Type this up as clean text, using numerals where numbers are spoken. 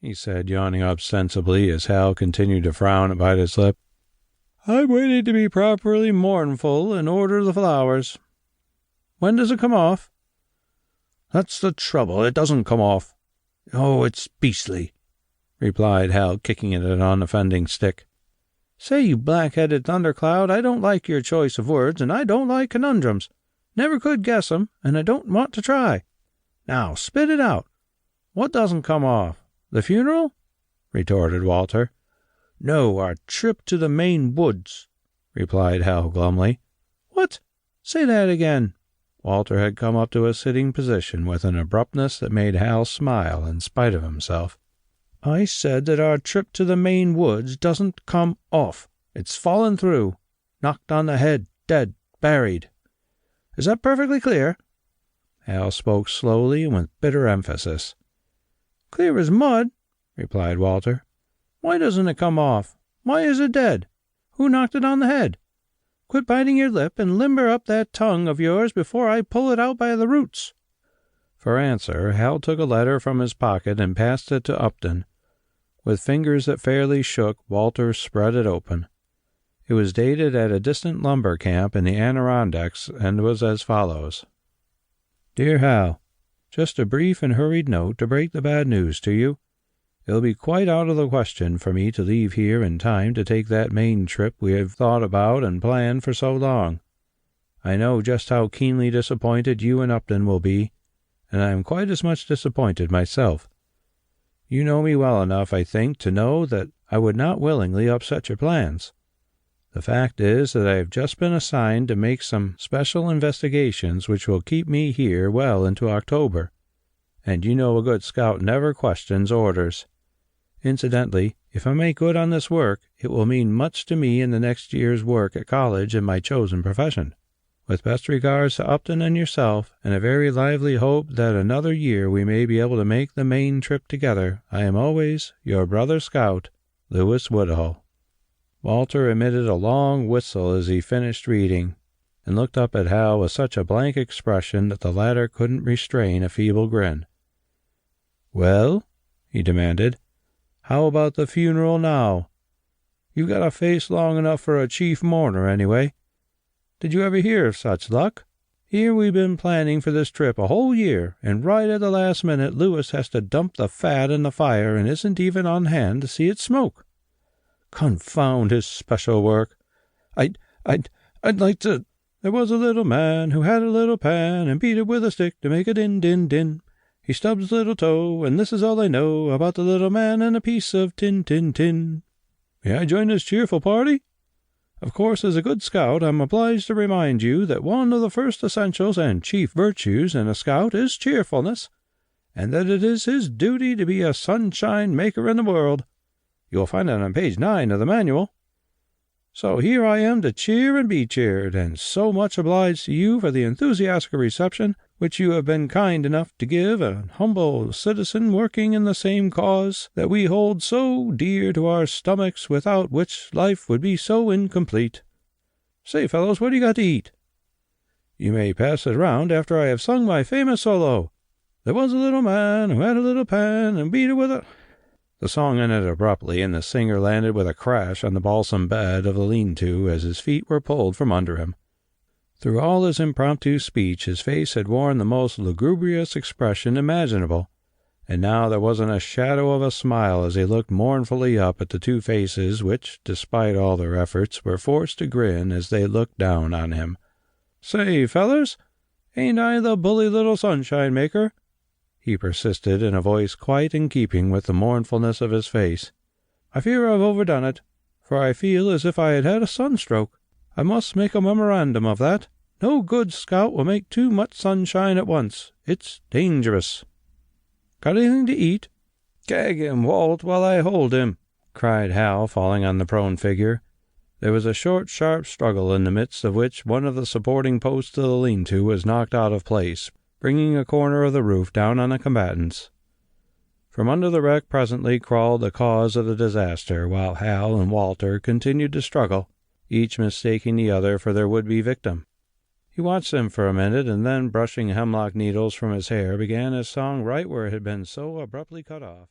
he said, yawning ostensibly as Hal continued to frown and bite his lip. "I'm waiting to be properly mournful and order the flowers. When does it come off?" "That's the trouble. It doesn't come off. Oh, it's beastly," replied Hal, kicking at an unoffending stick. "Say, you black-headed thundercloud, I don't like your choice of words, and I don't like conundrums. Never could guess 'em, and I don't want to try. Now, spit it out. What doesn't come off? The funeral?" retorted Walter. "No, our trip to the Maine woods," replied Hal glumly. "What? Say that again." Walter had come up to a sitting position with an abruptness that made Hal smile in spite of himself. "I said that our trip to the Maine woods doesn't come off. It's fallen through. Knocked on the head, dead, buried. Is that perfectly clear?" Hal spoke slowly and with bitter emphasis. "Clear as mud," replied Walter. "Why doesn't it come off? Why is it dead? Who knocked it on the head? Quit biting your lip and limber up that tongue of yours before I pull it out by the roots." For answer, Hal took a letter from his pocket and passed it to Upton. With fingers that fairly shook, Walter spread it open. It was dated at a distant lumber camp in the Adirondacks and was as follows. "Dear Hal, just a brief and hurried note to break the bad news to you. It'll be quite out of the question for me to leave here in time to take that Maine trip we have thought about and planned for so long. I know just how keenly disappointed you and Upton will be, and I am quite as much disappointed myself. You know me well enough, I think, to know that I would not willingly upset your plans. The fact is that I have just been assigned to make some special investigations which will keep me here well into October, and you know a good scout never questions orders. Incidentally, if I make good on this work, it will mean much to me in the next year's work at college in my chosen profession. With best regards to Upton and yourself, and a very lively hope that another year we may be able to make the Maine trip together, I am always your brother scout, Louis Woodhull." Walter emitted a long whistle as he finished reading, and looked up at Hal with such a blank expression that the latter couldn't restrain a feeble grin. "Well," he demanded, "how about the funeral now? You've got a face long enough for a chief mourner, anyway. Did you ever hear of such luck? Here we've been planning for this trip a whole year, and right at the last minute Louis has to dump the fat in the fire and isn't even on hand to see it smoke. Confound his special work. I'd like to... There was a little man who had a little pan and beat it with a stick to make a din, din, din. He stubbed his little toe, and this is all I know about the little man and a piece of tin, tin, tin. May I join this cheerful party? Of course, as a good scout, I'm obliged to remind you that one of the first essentials and chief virtues in a scout is cheerfulness, and that it is his duty to be a sunshine maker in the world. You'll find it on page 9 of the manual. So here I am to cheer and be cheered, and so much obliged to you for the enthusiastic reception which you have been kind enough to give an humble citizen working in the same cause that we hold so dear to our stomachs, without which life would be so incomplete. Say, fellows, what do you got to eat? You may pass it around after I have sung my famous solo. There was a little man who had a little pan and beat it with a... The song ended abruptly, and the singer landed with a crash on the balsam bed of the lean-to as his feet were pulled from under him. Through all his impromptu speech, his face had worn the most lugubrious expression imaginable, and now there wasn't a shadow of a smile as he looked mournfully up at the two faces which, despite all their efforts, were forced to grin as they looked down on him. "Say, fellers, ain't I the bully little sunshine maker?" he persisted in a voice quite in keeping with the mournfulness of his face. "I fear I've overdone it, for I feel as if I had had a sunstroke. I must make a memorandum of that. No good scout will make too much sunshine at once. It's dangerous. Got anything to eat?" "Gag him, Walt, while I hold him," cried Hal, falling on the prone figure. There was a short, sharp struggle, in the midst of which one of the supporting posts of the lean-to was knocked out of place, bringing a corner of the roof down on the combatants. From under the wreck presently crawled the cause of the disaster, while Hal and Walter continued to struggle, each mistaking the other for their would-be victim. He watched them for a minute, and then, brushing hemlock needles from his hair, began his song right where it had been so abruptly cut off.